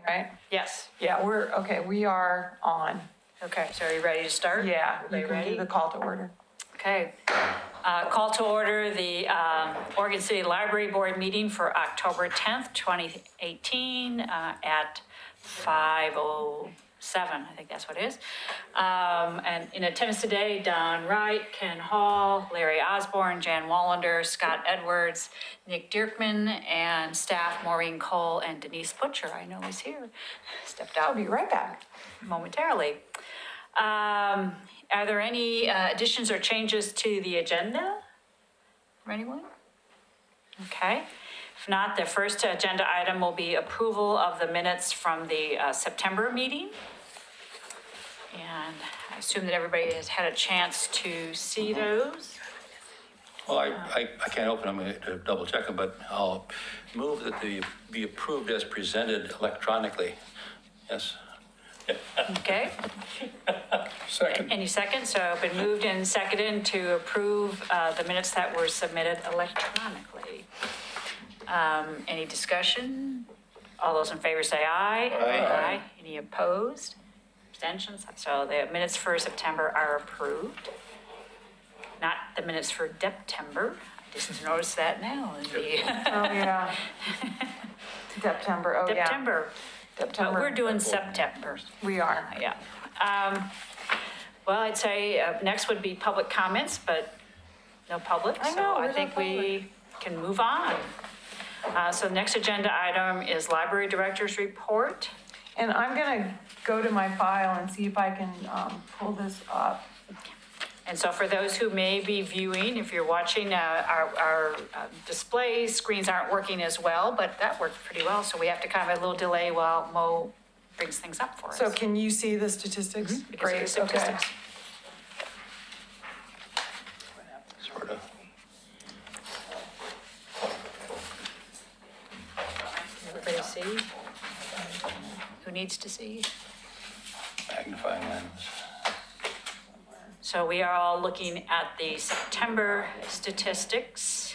right? Yes. Yeah, we are on. Okay, so are you ready to start? Yeah, Everybody you can ready? do the call to order. Okay. Call to order the Oregon City Library Board meeting for October 10th, 2018 at 5:07, I think that's what it is. And in attendance today, Don Wright, Ken Hall, Larry Osborne, Jan Wallander, Scott Edwards, Nick Dierkman, and staff Maureen Cole and Denise Butcher, I know is here, stepped I'll out be right back. momentarily. Are there any additions or changes to the agenda? For anyone? Okay. If not, the first agenda item will be approval of the minutes from the September meeting. And I assume that everybody has had a chance to see those. Well, I can't open them to double check them, but I'll move that they be approved as presented electronically. Yes. Okay. Second. Any seconds? So been moved and seconded to approve the minutes that were submitted electronically. Any discussion? All those in favor say aye. Aye. Any opposed? Abstentions? So the minutes for September are approved. Not the minutes for September. I just noticed that now. Oh, yeah. September, oh, yeah. September. September. We're doing September. We are. Yeah. Well, I'd say next would be public comments, but no public. I know, So I where's think our we can move on. So the next agenda item is library director's report. And I'm gonna go to my file and see if I can pull this up. And so for those who may be viewing, if you're watching, our display screens aren't working as well, but that worked pretty well. So we have to kind of a little delay while Mo brings things up for us. So can you see the statistics? Because of the statistics. Sort of. Everybody see? Who needs to see? Magnifying lens. So we are all looking at the September statistics.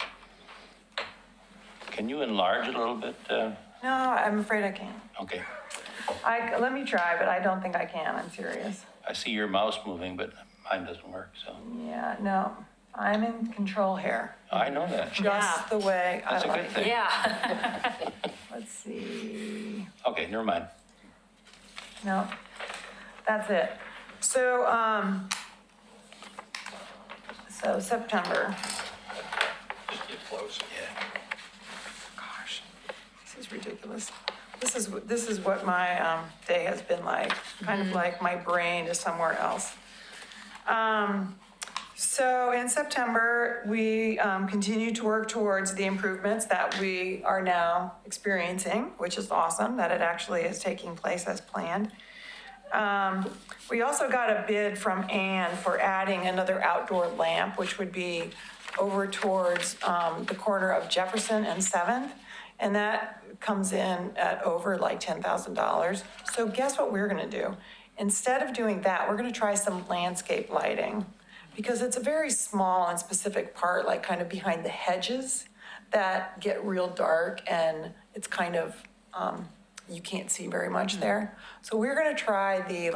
Can you enlarge it a little bit? No, I'm afraid I can't. Okay. Let me try, but I don't think I can, I'm serious. I see your mouse moving, but mine doesn't work, so. Yeah, no, I'm in control here. I know that. Just the way I That's a like good it. thing. Yeah. Let's see. Okay, never mind. No, that's it. So September. Just get close. Yeah. Gosh, this is ridiculous. This is what my day has been like. Kind of like my brain is somewhere else. So in September, we continue to work towards the improvements that we are now experiencing, which is awesome that it actually is taking place as planned. We also got a bid from Ann for adding another outdoor lamp, which would be over towards the corner of Jefferson and 7th. And that comes in at over like $10,000. So guess what we're gonna do? Instead of doing that, we're gonna try some landscape lighting because it's a very small and specific part, like kind of behind the hedges that get real dark and it's kind of, you can't see very much there. So we're gonna try the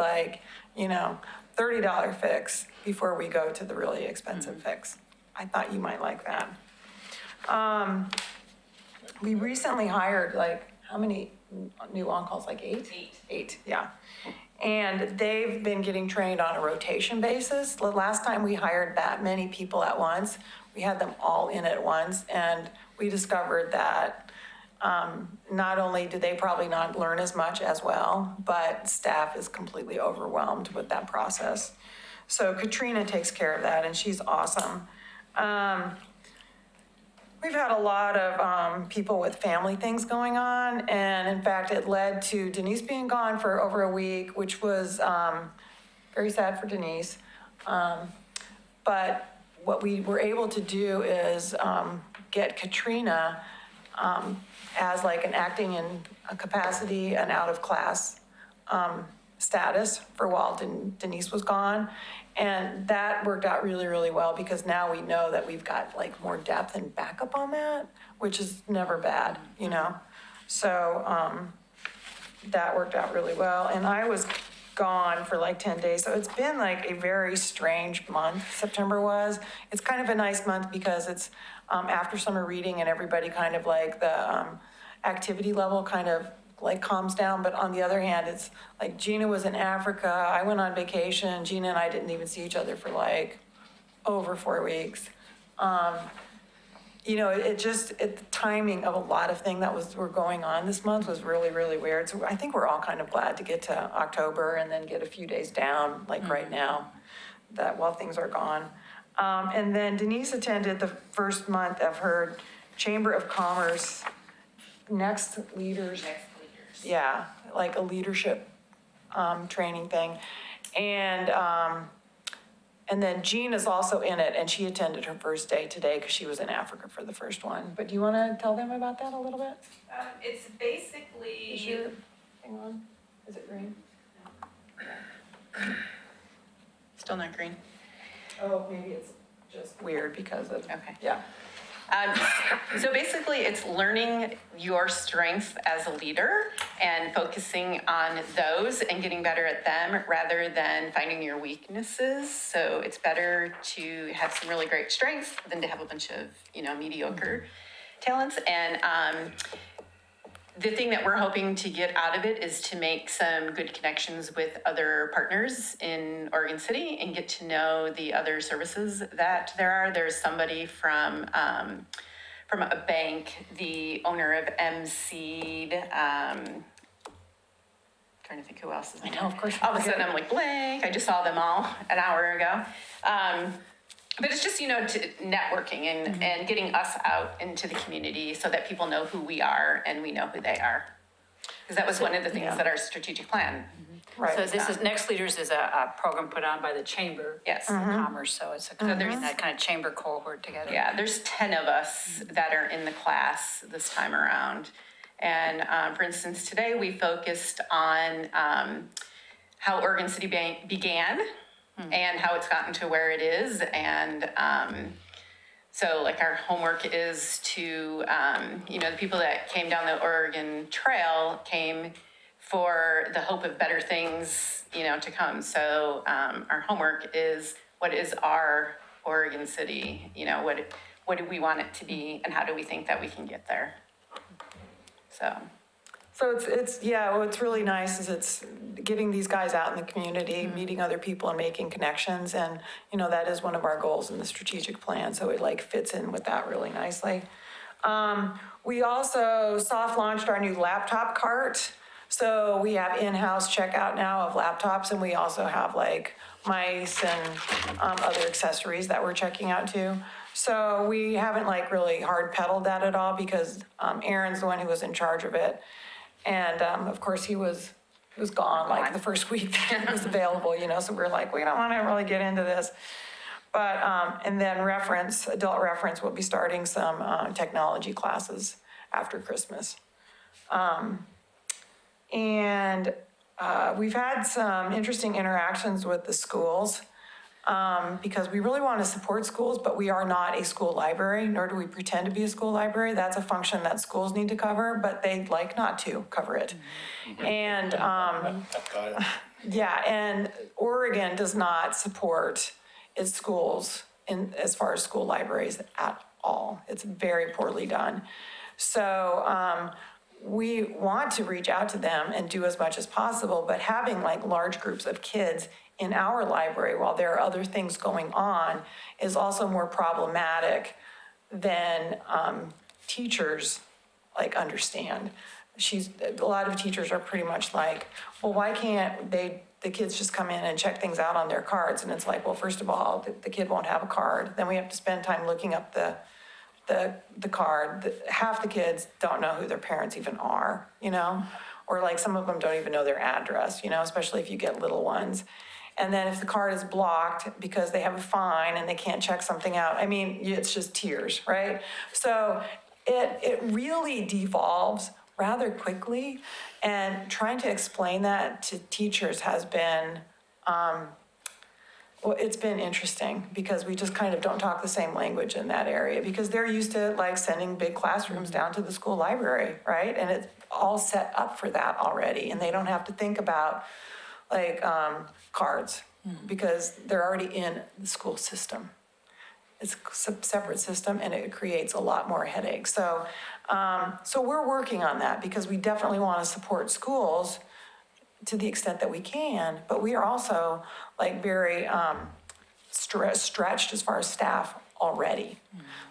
$30 fix before we go to the really expensive fix. I thought you might like that. We recently hired how many new on-calls, like 8? 8, yeah. And they've been getting trained on a rotation basis. The last time we hired that many people at once, we had them all in at once, and we discovered that not only do they probably not learn as much as well, but staff is completely overwhelmed with that process. So Katrina takes care of that, and she's awesome. We've had a lot of people with family things going on, and in fact, it led to Denise being gone for over a week, which was very sad for Denise. But what we were able to do is get Katrina as like an acting in a capacity, an out of class status for while Denise was gone. And that worked out really, really well because now we know that we've got like more depth and backup on that, which is never bad, you know? So that worked out really well. And I was gone for like 10 days. So it's been like a very strange month, September was. It's kind of a nice month because it's after summer reading and everybody kind of like the activity level kind of like calms down. But on the other hand, it's like Gina was in Africa. I went on vacation. Gina and I didn't even see each other for like over 4 weeks. You know, the timing of a lot of things that were going on this month was really, really weird. So I think we're all kind of glad to get to October and then get a few days down, like right now, that while things are gone. And then Denise attended the first month of her Chamber of Commerce Next Leaders. Yeah, like a leadership training thing. And then Jean is also in it, and she attended her first day today because she was in Africa for the first one. But do you want to tell them about that a little bit? It's basically. Is your thing on? Is it green? Still not green. Oh, maybe it's just weird because of, Okay. yeah. So basically, it's learning your strengths as a leader and focusing on those and getting better at them rather than finding your weaknesses. So it's better to have some really great strengths than to have a bunch of, mediocre talents. And the thing that we're hoping to get out of it is to make some good connections with other partners in Oregon City and get to know the other services that there are. There's somebody from a bank, the owner of MSeed, trying to think who else is in I know, of course. All of a sudden I'm like blank. I just saw them all an hour ago. But it's just, to networking and getting us out into the community so that people know who we are and we know who they are. Because that was one of the things that our strategic plan. Right. So this is, Next Leaders is a program put on by the Chamber Yes. of Commerce, so it's a kind of bringing that kind of chamber cohort together. Yeah, there's 10 of us that are in the class this time around. And for instance, today we focused on how Oregon City Bank began and how it's gotten to where it is. And so like our homework is to, the people that came down the Oregon Trail came for the hope of better things, to come. So our homework is, what is our Oregon City? What do we want it to be and how do we think that we can get there? So what's really nice is it's getting these guys out in the community, meeting other people and making connections. And, that is one of our goals in the strategic plan. So it like fits in with that really nicely. We also soft launched our new laptop cart. So we have in-house checkout now of laptops, and we also have like mice and other accessories that we're checking out too. So we haven't like really hard pedaled that at all because Aaron's the one who was in charge of it. And of course he was gone like the first week that it was available, so we're like, we don't want to really get into this. But, and then adult reference will be starting some technology classes after Christmas. And we've had some interesting interactions with the schools because we really want to support schools, but we are not a school library, nor do we pretend to be a school library. That's a function that schools need to cover, but they'd like not to cover it. And yeah, and Oregon does not support its schools as far as school libraries at all. It's very poorly done. So we want to reach out to them and do as much as possible, but having like large groups of kids in our library while there are other things going on is also more problematic than teachers like understand. A lot of teachers are pretty much like, well, why can't the kids just come in and check things out on their cards? And it's like, well, first of all, the kid won't have a card. Then we have to spend time looking up the card. Half the kids don't know who their parents even are, or like some of them don't even know their address, especially if you get little ones. And then if the card is blocked because they have a fine and they can't check something out, it's just tears, right? So it really devolves rather quickly, and trying to explain that to teachers has been Well, it's been interesting because we just kind of don't talk the same language in that area because they're used to like sending big classrooms down to the school library, right? And it's all set up for that already. And they don't have to think about like cards because they're already in the school system. It's a separate system and it creates a lot more headaches. So, so we're working on that because we definitely want to support schools to the extent that we can, but we are also like very stretched as far as staff already.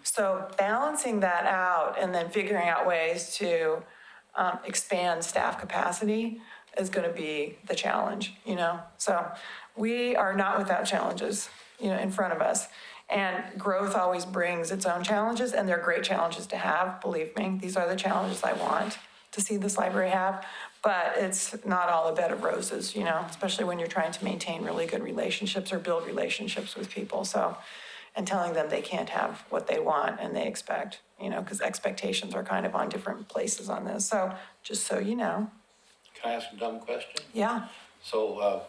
So balancing that out and then figuring out ways to expand staff capacity is going to be the challenge, you know? So we are not without challenges, you know, in front of us. And growth always brings its own challenges, and they're great challenges to have, believe me. These are the challenges I want to see this library have, but it's not all a bed of roses, you know, especially when you're trying to maintain really good relationships or build relationships with people. So, and telling them they can't have what they want and they expect, you know, because expectations are kind of on different places on this. So just so you know. Can I ask a dumb question? Yeah. So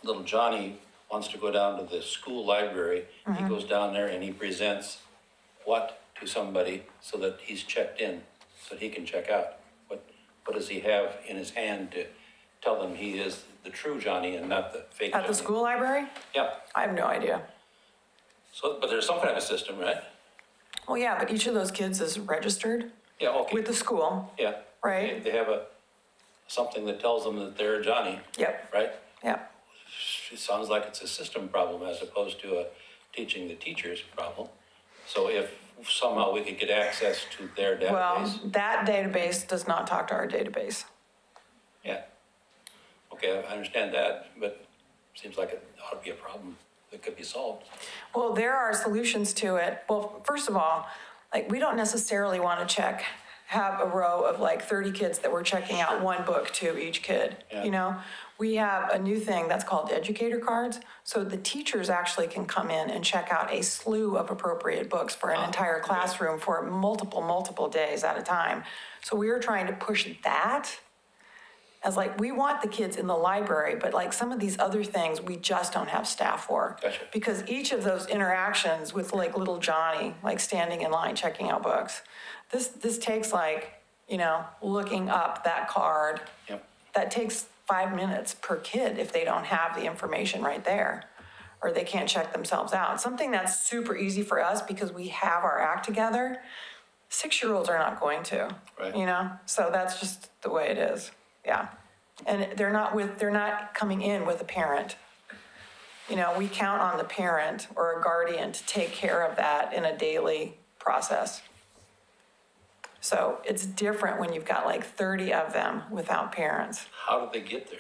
little Johnny wants to go down to the school library. He goes down there and he presents what to somebody so that he's checked in, so that he can check out. What does he have in his hand to tell them he is the true Johnny and not the fake Johnny? At the school library? Yeah. I have no idea. So, but there's some kind of system, right? Well, yeah, but each of those kids is registered Yeah, okay. with the school. Yeah. Right. They have something that tells them that they're Johnny. Yep. Right? Yep. It sounds like it's a system problem as opposed to a teaching the teachers problem. So if somehow we could get access to their database. Well, that database does not talk to our database. Yeah. Okay, I understand that, but it seems like it ought to be a problem that could be solved. Well, there are solutions to it. Well, first of all, like we don't necessarily want to have a row of like 30 kids that we're checking out one book to each kid, Yeah. you know? We have a new thing that's called educator cards. So the teachers actually can come in and check out a slew of appropriate books for an entire classroom for multiple days at a time. So we are trying to push that as like, we want the kids in the library, but like some of these other things, we just don't have staff for. Gotcha. Because each of those interactions with like little Johnny, like standing in line, checking out books, this takes like, you know, looking up that card. Yep. That takes 5 minutes per kid if they don't have the information right there, or they can't check themselves out. Something that's super easy for us because we have our act together, 6-year-olds are not going to, Right. you know? So that's just the way it is, yeah. And they're not coming in with a parent. You know, we count on the parent or a guardian to take care of that in a daily process. So it's different when you've got like 30 of them without parents. How did they get there?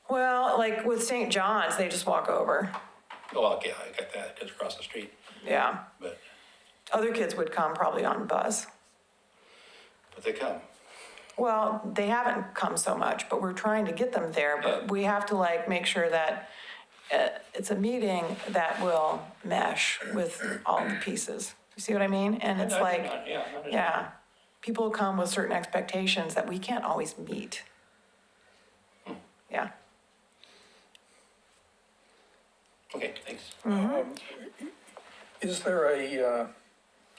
Well, like with St. John's, they just walk over. Oh, okay, I got that, it's across the street, Yeah. but Other kids would come probably on bus. they come. Well, they haven't come so much, but we're trying to get them there. But Yeah. we have to like make sure that it's a meeting that will mesh with all the pieces. You see what I mean? And it's like, Yeah, I understand. yeah, people come with certain expectations that we can't always meet. Yeah. Okay, thanks. Is there a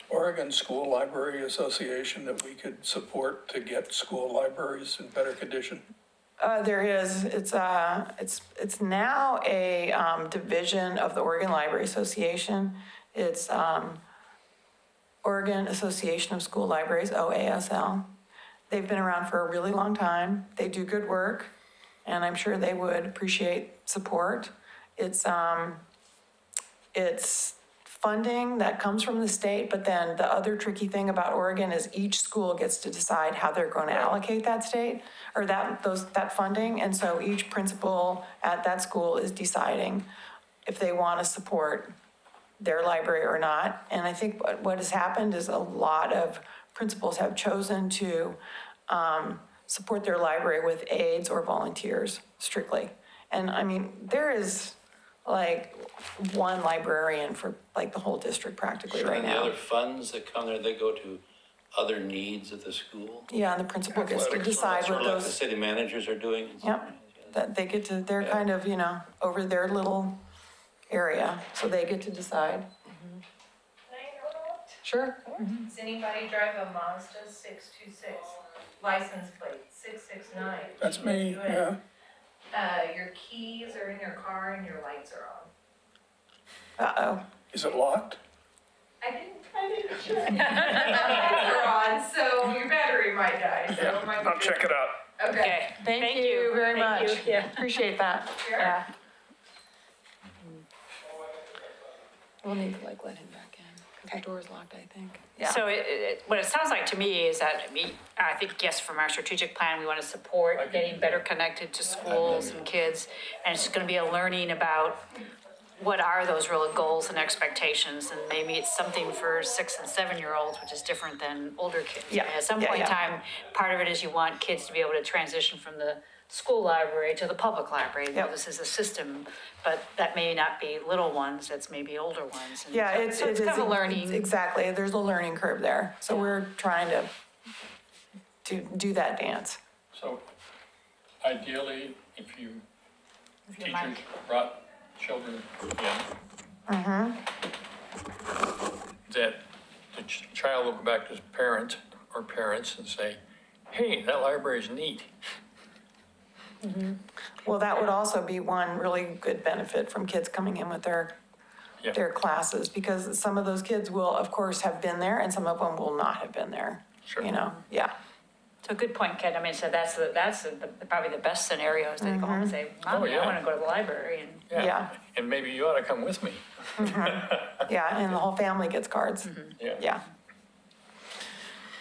Oregon School Library Association that we could support to get school libraries in better condition? There is. It's now a division of the Oregon Library Association. It's Oregon Association of School Libraries, OASL. They've been around for a really long time. They do good work, and I'm sure they would appreciate support. It's funding that comes from the state, but then the other tricky thing about Oregon is each school gets to decide how they're going to allocate that state or that funding. And so each principal at that school is deciding if they want to support their library or not. And I think what has happened is a lot of principals have chosen to support their library with aides or volunteers strictly. And I mean, there is like one librarian for like the whole district practically Sure, right and the now. other funds that come there, they go to other needs of the school? Yeah, and the principal gets to Athletics, decide Sort what of like the those, city managers are doing? Yep. that they get to, they're kind of, you know, over their little area, so they get to decide. Sure. Does anybody drive a Mazda 626, license plate 669? That's me, Do it. yeah. Your keys are in your car and your lights are on. Uh-oh. Is it locked? I didn't check. Lights are on, so your battery might die, so it might be I'll check it out. Okay. Okay. Thank you very Thank much. you. Yeah. Appreciate that. Sure. Yeah. We'll need to like let him back in, because the door's locked, I think. Yeah. So what it sounds like to me is that, I think, yes, from our strategic plan, we want to support getting better connected to schools and kids. And it's going to be a learning about what are those real goals and expectations. And maybe it's something for 6 and 7-year-olds, which is different than older kids. Yeah, And at some yeah, point in yeah. time, part of it is you want kids to be able to transition from the school library to the public library. Yep. This is a system, but that may not be little ones, that's maybe older ones. And Yeah, so it's kind of a learning. Exactly, there's a learning curve there. So we're trying to do that dance. So ideally, if you, your teachers mic. brought children in, that the child will go back to his parent or parents and say, hey, that library's neat. Well, that would also be one really good benefit from kids coming in with their Yeah. classes, because some of those kids will, of course, have been there, and some of them will not have been there. Sure. You know, yeah. So good point, Ken. I mean, so that's probably the best scenario is they go home and say, Mom, Oh, I yeah. want to go to the library. And Yeah. And maybe you ought to come with me. Yeah, and the whole family gets cards. Yeah.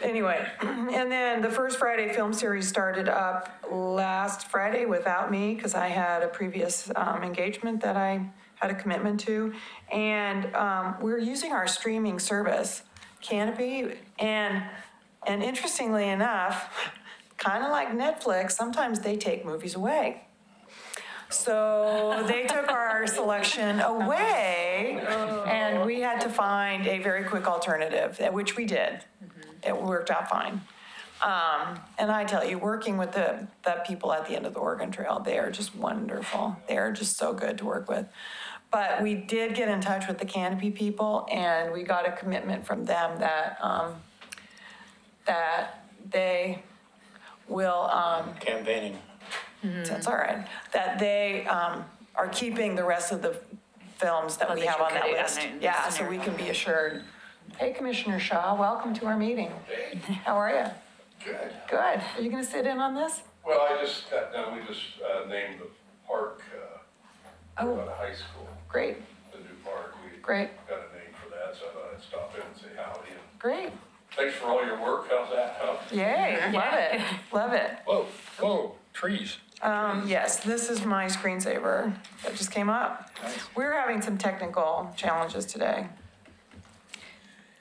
Anyway, and then the First Friday film series started up last Friday without me, because I had a previous engagement that I had a commitment to. And we're using our streaming service, Canopy, and interestingly enough, kind of like Netflix, sometimes they take movies away. So they took our selection away, and we had to find a very quick alternative, which we did. It worked out fine. And I tell you, working with the people at the end of the Oregon Trail, they are just wonderful. They are just so good to work with. But we did get in touch with the Canopy people, and we got a commitment from them that that they will. Campaigning. That's all right. That they are keeping the rest of the films that Oh, we that have you on that could- list. on the Yeah, so we can be assured. Hey, Commissioner Shaw, welcome to our meeting. How are you? Good. Good. Are you going to sit in on this? Well, I just got done, we just named the park at Oh, high school, great, the new park. We great, got a name for that, so I thought I'd stop in and say howdy. And great. thanks for all your work, how's that, huh? Yay, love it, love it. Whoa, trees. Yes, this is my screensaver that just came up. We're having some technical challenges today.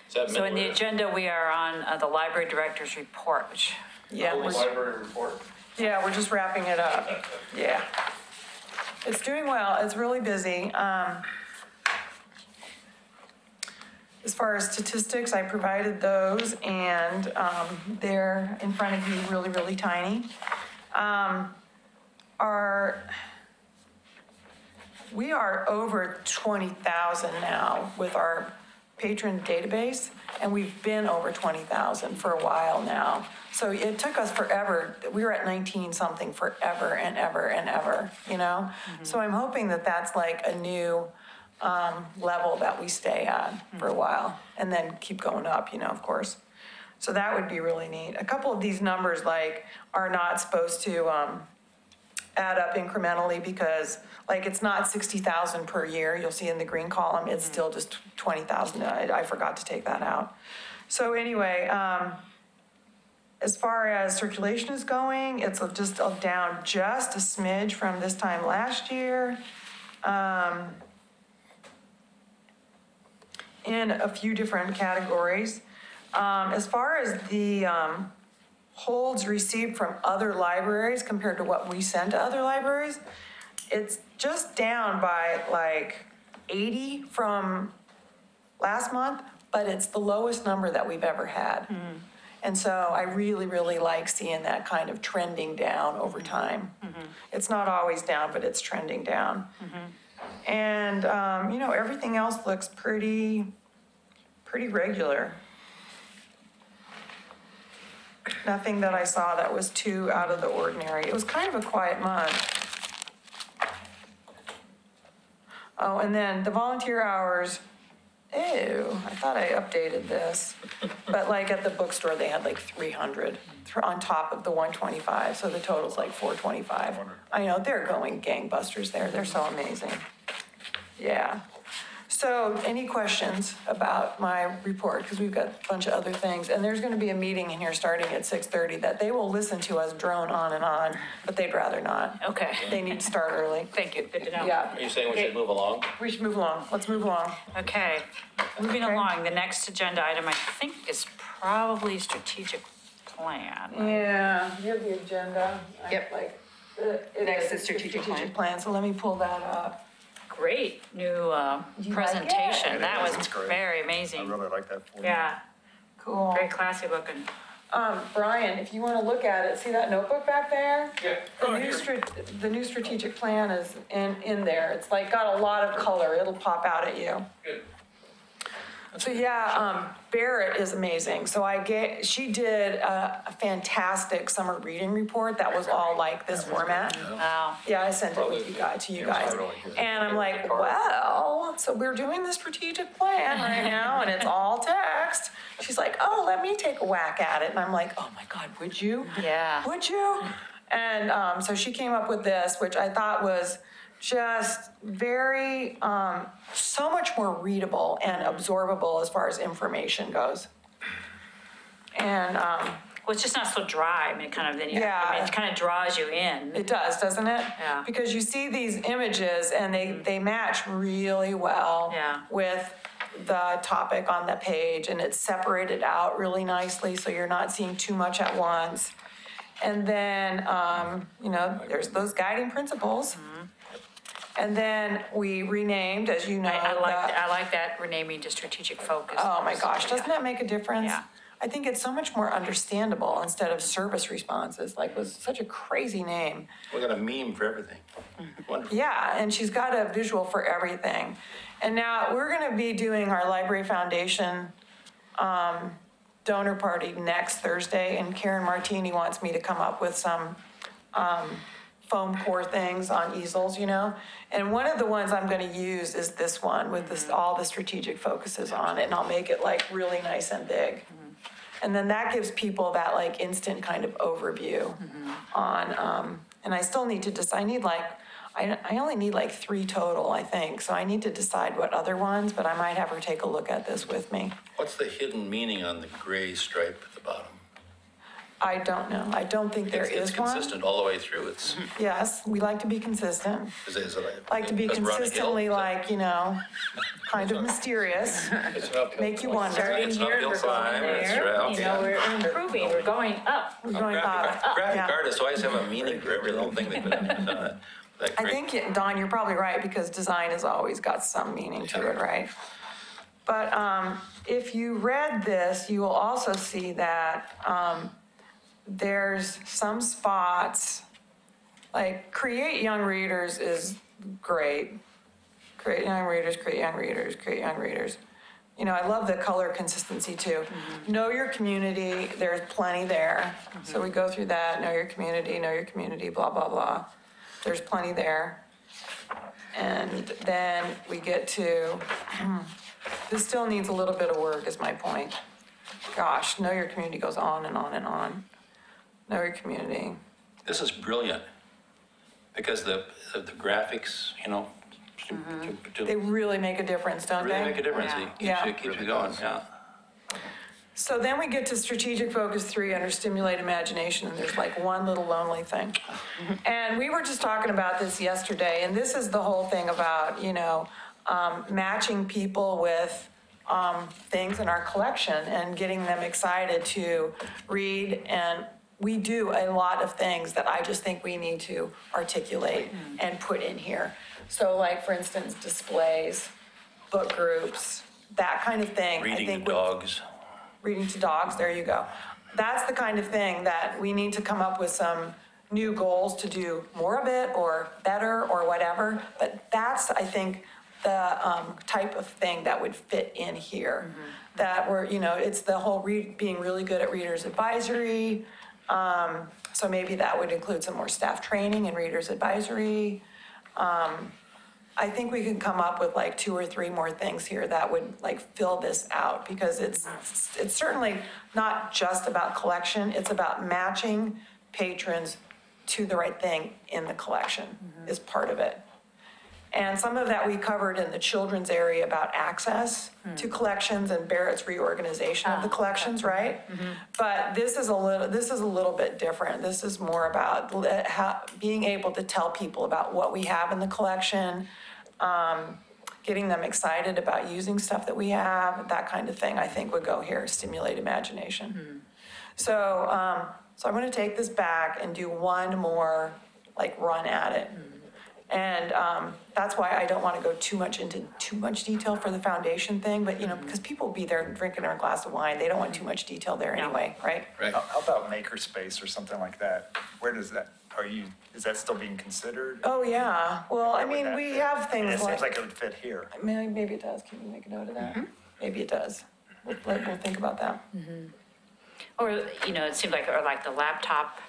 Is that so in the Midway? agenda, we are on the library director's report, which Yeah, The library report. yeah, we're just wrapping it up. Yeah. It's doing well. It's really busy. As far as statistics, I provided those, and they're in front of you, really, really tiny. We are over 20,000 now with our patron database, and we've been over 20,000 for a while now. So it took us forever. We were at 19 something forever and ever and ever, you know? So I'm hoping that that's like a new level that we stay at for a while, and then keep going up, you know, of course. So that would be really neat. A couple of these numbers like are not supposed to add up incrementally, because like it's not 60,000 per year. You'll see in the green column, it's still just 20,000. I forgot to take that out. So anyway, as far as circulation is going, it's just down just a smidge from this time last year. In a few different categories. As far as the holds received from other libraries compared to what we send to other libraries, it's just down by like 80 from last month, but it's the lowest number that we've ever had. And so I really, really like seeing that kind of trending down over time. It's not always down, but it's trending down. And, you know, everything else looks pretty regular. Nothing that I saw that was too out of the ordinary. It was kind of a quiet month. Oh, and then the volunteer hours, ew, I thought I updated this. But like at the bookstore, they had like 300 on top of the 125, so the total's like 425. I know, they're going gangbusters there. They're so amazing. Yeah. So any questions about my report? Because we've got a bunch of other things. And there's going to be a meeting in here starting at 6:30 that they will listen to us drone on and on, but they'd rather not. Okay. They need to start early. Thank you, good to know. Yeah, Are you saying we should move along? we should move along. Let's move along. Okay, moving Okay. along, the next agenda item, I think, is probably strategic plan. Yeah, you have the agenda. Yep. Like, Next is strategic plan. So let me pull that up. Great new You like it? presentation, It that is, was it's great. very I amazing. really like that for you. Yeah, Cool. very classy looking. Brian, if you want to look at it, see that notebook back there? Yeah. The new strategic plan is in there. It's like got a lot of color. It'll pop out at you. Good. So yeah, Barrett is amazing. So she did a fantastic summer reading report that was all like this format. Wow, Yeah, I sent it with you guys, to you guys. And I'm like, well, so we're doing the strategic plan right now and it's all text. She's like, oh, let me take a whack at it. And I'm like, oh my God, would you? yeah. Would you? And so she came up with this, which I thought was just very, so much more readable and absorbable as far as information goes. And Well, it's just not so dry, I mean, it kind of, then you, I Yeah. mean, it kind of draws you in. it does, doesn't it? Yeah. Because you see these images and they match really well Yeah. with the topic on the page, and it's separated out really nicely so you're not seeing too much at once. And then, you know, there's those guiding principles. And then we renamed, as you know. I like that renaming to strategic focus. Oh my gosh, doesn't that make a difference? Yeah. I think it's so much more understandable instead of service responses, like was such a crazy name. We got a meme for everything. Wonderful. Yeah, and she's got a visual for everything. And now we're gonna be doing our Library Foundation donor party next Thursday, and Karen Martini wants me to come up with some foam core things on easels, you know? And one of the ones I'm gonna use is this one with this, all the strategic focuses on it, and I'll make it like really nice and big. And then that gives people that like instant kind of overview on, and I still need to decide, I only need like 3 total, I think, so I need to decide what other ones, but I might have her take a look at this with me. What's the hidden meaning on the gray stripe at the bottom? I don't know, I don't think there It's is one. consistent all the way through. It's, Yes, we like to be consistent, is it like to be because we're on a hill? consistently like, you know, kind of mysterious, It's an uphill. make you wonder. It's an uphill climb, it's round. You know, we're improving, we're going up. We're going up. Graphic Yeah. artists always have a meaning for every little thing they put in. That I great- think, Don, you're probably right, because design has always got some meaning to it, right? But if you read this, you will also see that there's some spots, like create young readers is great. Create young readers, create young readers, create young readers. You know, I love the color consistency too. Know your community, there's plenty there. So we go through that, know your community, blah, blah, blah. There's plenty there. And then we get to, this still needs a little bit of work is my point. Gosh, know your community goes on and on and on. Know your community. This is brilliant, because the graphics, you know, They really make a difference, don't they? really make a difference. Yeah. It keeps you going, yeah. So then we get to strategic focus 3 under stimulate imagination, and there's like one little lonely thing. And we were just talking about this yesterday, and this is the whole thing about, you know, matching people with things in our collection and getting them excited to read. And we do a lot of things that I just think we need to articulate and put in here. So like, for instance, displays, book groups, that kind of thing. I Reading to think we- dogs. Reading to dogs, there you go. that's the kind of thing that we need to come up with some new goals to do more of it or better or whatever. But that's, I think, the type of thing that would fit in here. That we're, it's the whole being really good at Reader's Advisory. So maybe that would include some more staff training in Reader's Advisory. I think we can come up with like 2 or 3 more things here that would like fill this out, because it's certainly not just about collection, it's about matching patrons to the right thing in the collection is part of it. And some of that we covered in the children's area about access to collections and Barrett's reorganization of the collections, right? But this is a little bit different. This is more about being able to tell people about what we have in the collection, getting them excited about using stuff that we have, that kind of thing, I think would go here, stimulate imagination. So I'm gonna take this back and do one more like run at it. And that's why I don't want to go too much into too much detail for the foundation thing, but because people will be there drinking their glass of wine, they don't want too much detail there anyway, right? Right. How about makerspace or something like that? Where does that, is that still being considered? Oh, yeah. Well, I Where would mean, that we fit? have things It seems like, like it would fit here. maybe it does. Can you make a note of that? Maybe it does. We'll think about that. Or, it seems like, or like the laptop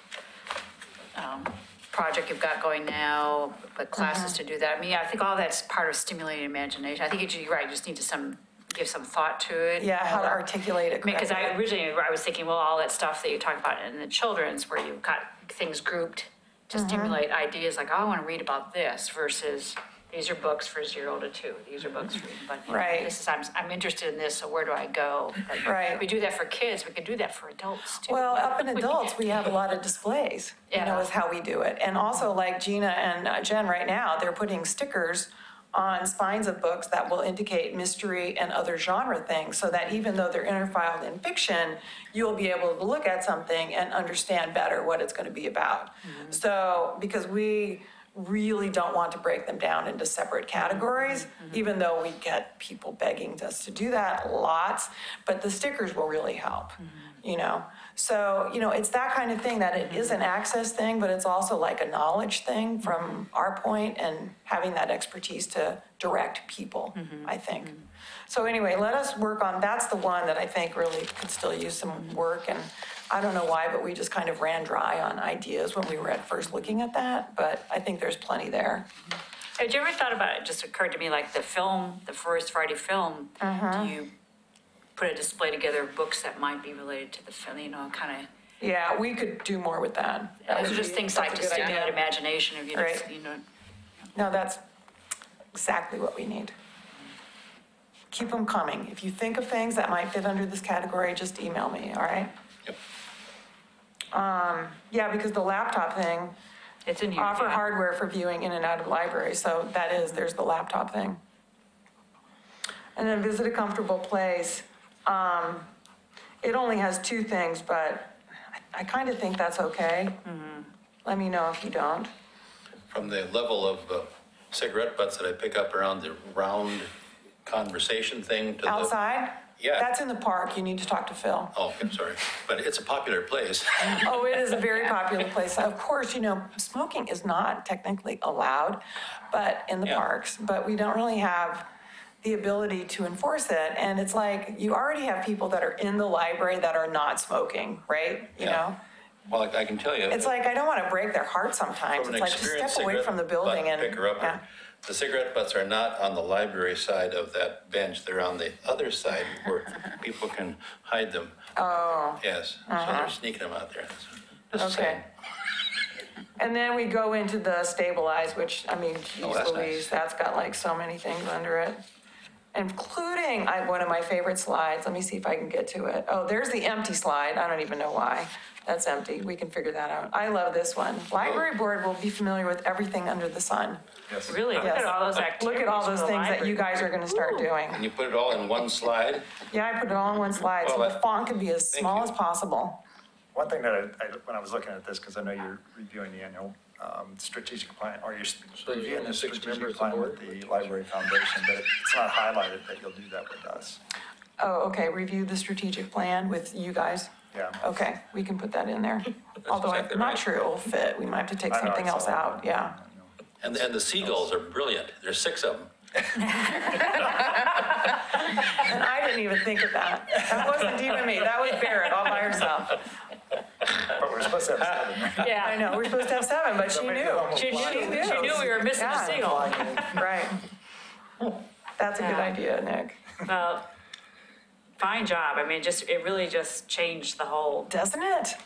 project you've got going now, the classes to do that. I mean, I think all that's part of stimulating imagination. I think you're right, you just need to give some thought to it. Yeah, how to articulate it I mean, because correctly. I was thinking, well, all that stuff that you talk about in the children's, where you've got things grouped to stimulate ideas, like, oh, I want to read about this, versus these are books for 0 to 2. These are books for, but Right. this is, I'm interested in this, so where do I go? But Right. if we do that for kids, we could do that for adults too. Well, up in adults, we have a lot of displays, Yeah. is how we do it. And also like Gina and Jen right now, they're putting stickers on spines of books that will indicate mystery and other genre things, so that even though they're interfiled in fiction, you'll be able to look at something and understand better what it's going to be about. So, because we really don't want to break them down into separate categories, even though we get people begging us to do that lots, but the stickers will really help, So, it's that kind of thing, that it is an access thing, but it's also like a knowledge thing from our point, and having that expertise to direct people, I think. So anyway, let us work on, that's the one that I think really could still use some work, and I don't know why, but we just kind of ran dry on ideas when we were at first looking at that, but I think there's plenty there. Have you ever thought about, it just occurred to me, like the film, the First Friday film, do you put a display together of books that might be related to the film, kind of? Yeah, we could do more with that. Those are just things like that's to a good idea. stimulate imagination, if you Right. just, No, that's exactly what we need. Keep them coming. If you think of things that might fit under this category, just email me, all right? Yep. Yeah, because the laptop thing, it's in here. offer yeah. hardware for viewing in and out of libraries, so there's the laptop thing. And then visit a comfortable place. It only has 2 things, but I kind of think that's okay. Let me know if you don't. From the level of cigarette butts that I pick up around the round conversation thing to the. Outside? Yeah. That's in the park, you need to talk to Phil. Oh, I'm sorry, but it's a popular place. Oh, it is a very popular place. Of course, smoking is not technically allowed, but in the Yeah. parks, but we don't really have the ability to enforce it. And it's like, you already have people that are in the library that are not smoking, right? You Yeah. know? Well, I can tell you. It's like, I don't want to break their heart sometimes. From It's an like, just experienced step away cigarette from the building butt and. picker-upper, Yeah. the cigarette butts are not on the library side of that bench. They're on the other side where people can hide them. Oh, Yes, so they're sneaking them out there. Just okay. saying. And then we go into the stabilize, which, I mean, Oh, geez that's Louise, nice. that's got like so many things under it. Including, one of my favorite slides, let me see if I can get to it. Oh, there's the empty slide, I don't even know why. That's empty, we can figure that out. I love this one. Library board will be familiar with everything under the sun. Yes. Really, look Yes. at all those activities. Look at all those for the things that you library. guys are gonna start doing. And you put it all in one slide? Yeah, I put it all in one slide, so Well, the font can be as thank small you. as possible. One thing that when I was looking at this, because I know you're reviewing the annual strategic plan, or you're you're reviewing only the 6 strategic members plan on with board? the Library Foundation, but it's not highlighted that you'll do that with us. Oh, okay, review the strategic plan with you guys. Yeah. Okay, we can put that in there. Although I'm exactly not right. sure it will fit. We might have to take I know, something else so- out, yeah. And the seagulls are brilliant. There's 6 of them. And I didn't even think of that. That wasn't even me. That was Barrett all by herself. But we're supposed to have 7. I Yeah, know, we're supposed to have 7, but she maybe knew. they'll almost she fly. knew we were missing a Yeah. single. Right. That's a good Yeah. idea, Nick. Well, fine job. I mean, it really just changed the whole, Doesn't it?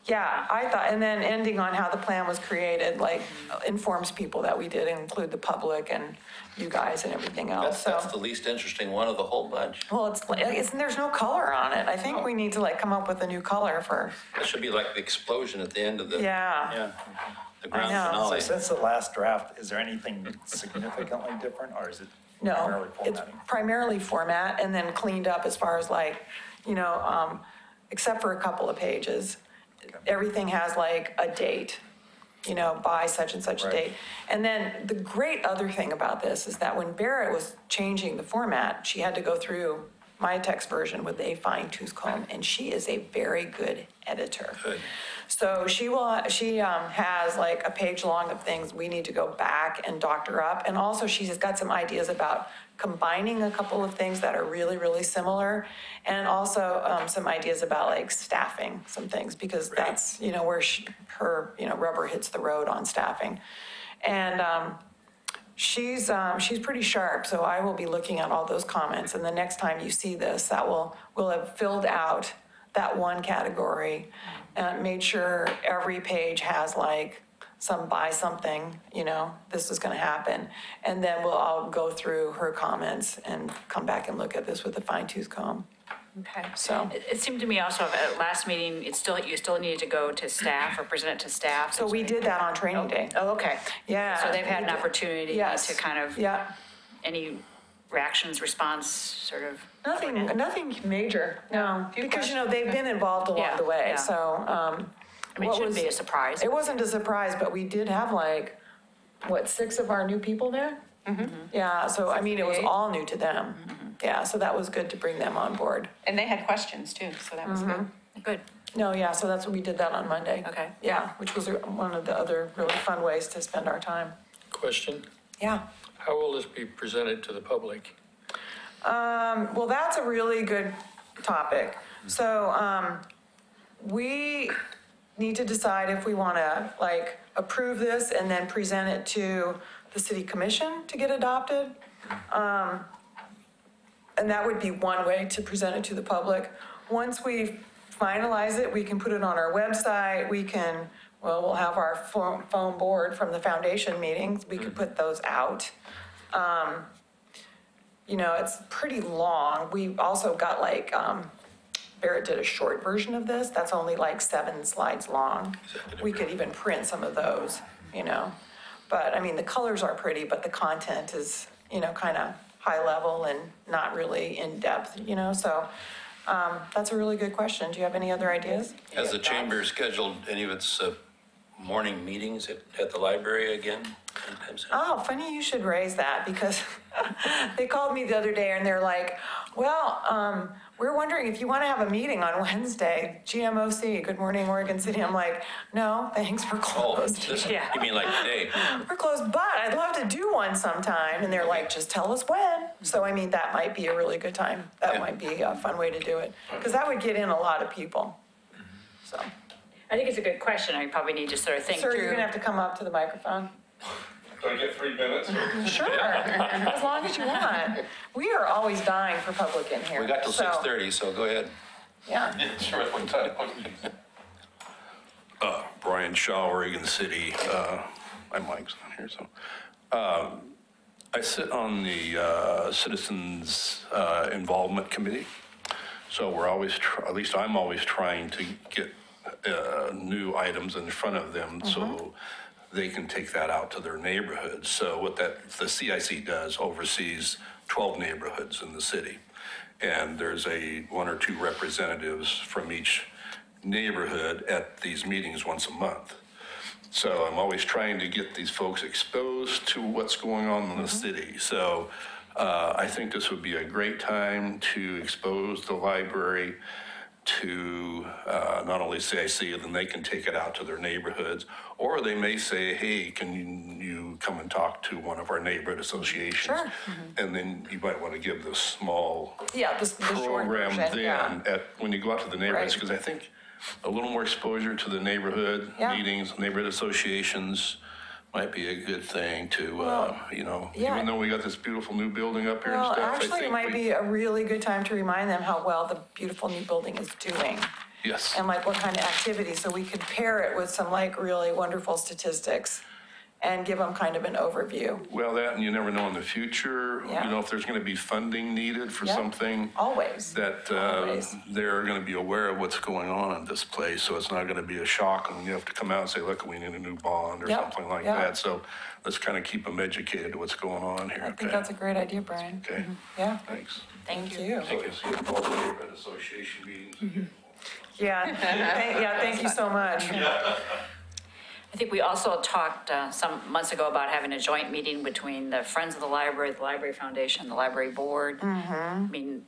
Yeah, I thought, and then ending on how the plan was created, like informs people that we did include the public and you guys and everything else, That's so. the least interesting one of the whole bunch. Well, there's no color on it. I think we need to like come up with a new color for, That should be like the explosion at the end of the. yeah. Yeah. The grand know. So finale. since the last draft, is there anything significantly different, or is it No, primarily it's formatting? primarily format and then cleaned up as far as like, except for a couple of pages. Everything has like a date, by such and such a Right. date. And then the great other thing about this is that when Barrett was changing the format, she had to go through my text version with a fine tooth comb, and she is a very good editor. Good. So she has like a page long of things we need to go back and doctor up. And also she's got some ideas about combining a couple of things that are really, really similar. And also some ideas about like staffing some things, because that's, where her rubber hits the road on staffing. And she's pretty sharp, so I will be looking at all those comments. And the next time you see this, we'll have filled out that one category and made sure every page has like some buy something, this is going to happen. And then we'll all go through her comments and come back and look at this with a fine tooth comb. okay. So, It seemed to me also at last meeting, you still needed to go to staff or present it to staff. so we did that on training day. Oh, okay. Yeah. So they've had an we did. opportunity Yes. to kind of, Yeah. any reactions, response, sort of? Nothing major, no, Few because, they've been involved along Yeah, the way, yeah. so, I mean, it what shouldn't was- be a surprise. It wasn't a surprise, but we did have 6 of our new people there? Yeah, so I mean, it was all new to them. Yeah, so that was good to bring them on board. And they had questions too, so that was good. Good. No, yeah, so that's what we did that on Monday. Okay. Yeah, which was one of the other really fun ways to spend our time. Question, Yeah. how will this be presented to the public? Well, that's a really good topic. So, we need to decide if we want to approve this and then present it to the city commission to get adopted. And that would be one way to present it to the public. Once we finalize it, we can put it on our website. We'll have our phone board from the foundation meetings. We could put those out. It's pretty long. We also got Barrett did a short version of this. That's only 7 slides long. We could even print some of those, But I mean, the colors are pretty, but the content is, kind of high level and not really in depth, So that's a really good question. Do you have any other ideas? Has the chamber scheduled any of its morning meetings at the library again? anytime soon? Oh, funny you should raise that, because they called me the other day and they're like, well, we're wondering if you want to have a meeting on Wednesday, GMOC, Good Morning Oregon City. I'm like, no, thanks, we're Oh, closed. Yeah. you mean like today? We're closed, but I'd love to do one sometime. And they're like, just tell us when. So, I mean, that might be a really good time. That Yeah. might be a fun way to do it, because that would get in a lot of people. So, I think it's a good question. I probably need to sort of think sir, through. you're gonna have to come up to the microphone. Do I get 3 minutes? Or? Sure, as long as you want. We are always dying for public in here. We got till so, 6:30, so go ahead. Yeah. Yeah, sure, what time? Brian Shaw, Oregon City. My mic's on here, so. I sit on the Citizens Involvement Committee. So we're always, at least I'm always trying to get new items in front of them so they can take that out to their neighborhoods. So what the CIC does oversees 12 neighborhoods in the city. And there's 1 or 2 representatives from each neighborhood at these meetings once a month. So I'm always trying to get these folks exposed to what's going on in the city. So I think this would be a great time to expose the library to not only say, I see it, and they can take it out to their neighborhoods, or they may say, hey, can you come and talk to one of our neighborhood associations? Sure. And then you might want to give the small Yeah, the short program version, yeah. then when you go out to the neighborhoods, Right. because I think a little more exposure to the neighborhood Yeah. meetings, neighborhood associations might be a good thing to, you know, yeah. even though we got this beautiful new building up here and Well, stuff. I actually, it think might we- be a really good time to remind them how well the beautiful new building is doing. Yes. And like what kind of activity, so we could pair it with some like really wonderful statistics and give them kind of an overview. Well, that, and you never know in the future, Yeah. you know, if there's going to be funding needed for Yeah. something. Always. That Always. they're going to be aware of what's going on in this place, so it's not going to be a shock when you have to come out and say, look, we need a new bond or Yep. something like Yeah. that. So let's kind of keep them educated to what's going on here. I think that's a great idea, Brian. Okay, Yeah, thanks. thank you. I think it's all the neighborhood association meetings. Yeah, yeah, thank you so much. I think we also talked some months ago about having a joint meeting between the Friends of the Library Foundation, the Library Board. I mean,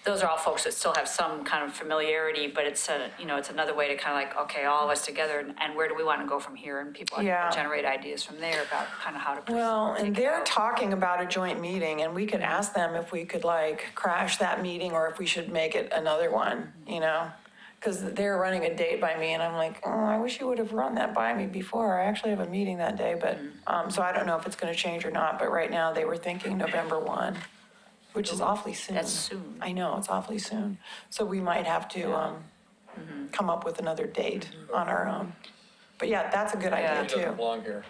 those are all folks that still have some kind of familiarity, but it's a, you know, it's another way to kind of like, okay, all of us together, and where do we want to go from here? And people Yeah. generate ideas from there about kind of how to. Well, and take it they're out. talking about a joint meeting, and we could ask them if we could like crash that meeting or if we should make it another one, you know? Because they're running a date by me, and I'm like, oh, I wish you would have run that by me before. I actually have a meeting that day, but, so I don't know if it's gonna change or not, but right now they were thinking November 1, which is awfully soon. That's soon. I know, it's awfully soon. So we might have to, come up with another date on our own. But yeah, that's a good Yeah. idea He doesn't too. belong here.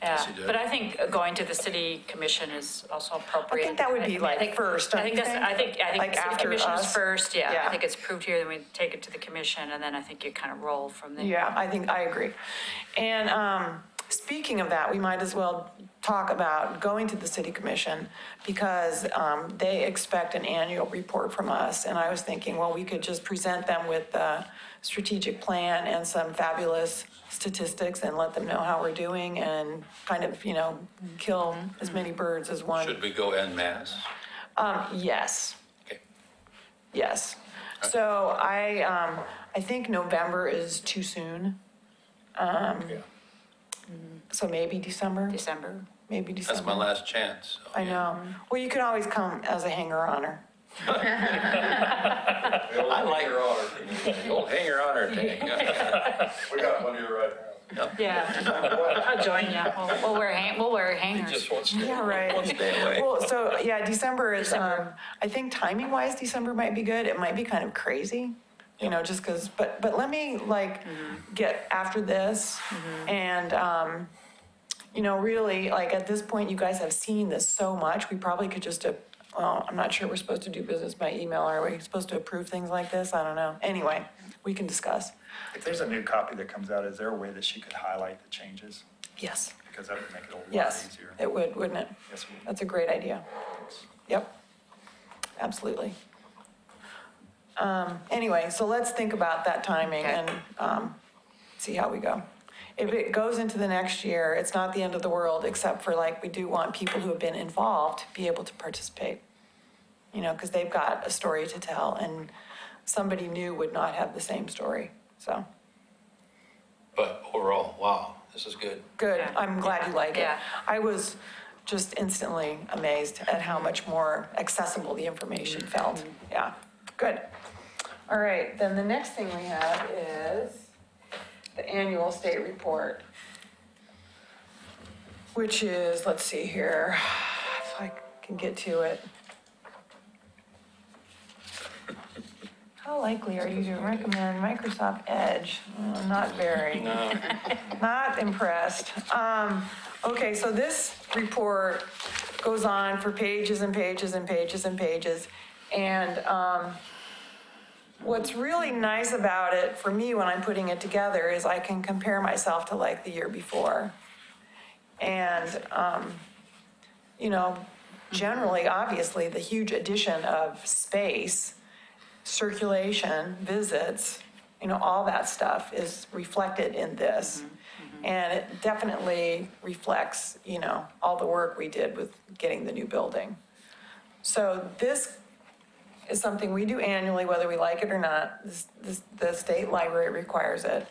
Yeah, he did. but I think going to the city commission is also appropriate. I think that would be like think- first, I don't think you that's, think? I think Like city after commission is us? first, yeah. Yeah. I think it's approved here, then we take it to the commission, and then I think you kind of roll from there. Yeah, I think, I agree. And speaking of that, we might as well talk about going to the city commission because they expect an annual report from us. And I was thinking, well, we could just present them with the strategic plan and some fabulous statistics and let them know how we're doing and kind of, you know, kill as many birds as one. Should we go en masse? Yes. Okay. Yes. So I think November is too soon. Yeah. So maybe December, December. maybe December. That's my last chance. so, I yeah. know. Well, you could always come as a hanger-oner. I like the old hanger honor thing. We got one here right now. Yeah. I'll join you. We'll wear He hangers. just wants to. Yeah, right. One stay away. Well, so, yeah, December is, I think timing-wise, December might be good. It might be kind of crazy, you know, just because, but let me, like, get after this and, you know, really, like, at this point, you guys have seen this so much, we probably could just, well, I'm not sure we're supposed to do business by email, are we supposed to approve things like this? I don't know. Anyway, we can discuss. If there's a new copy that comes out, is there a way that she could highlight the changes? Yes, Because that would make it a lot yes, easier. it would, wouldn't it? Yes, it would. That's a great idea. Yep, absolutely. Anyway, so let's think about that timing Okay. and see how we go. If it goes into the next year, it's not the end of the world, except for like, we do want people who have been involved to be able to participate. You know, because they've got a story to tell and somebody new would not have the same story, so. But overall, wow, this is good. Good, Yeah. I'm glad you like it. Yeah. I was just instantly amazed at how much more accessible the information felt. Yeah, good. All right, then the next thing we have is the annual state report, which is, let's see here, if I can get to it. How likely are you to recommend Microsoft Edge? Not very. Not impressed. Okay, so this report goes on for pages and pages and pages and pages. And what's really nice about it for me when I'm putting it together is I can compare myself to like the year before. And, you know, generally, obviously, the huge addition of space, circulation, visits, you know, all that stuff is reflected in this. And it definitely reflects, you know, all the work we did with getting the new building. So this is something we do annually, whether we like it or not. The state library requires it.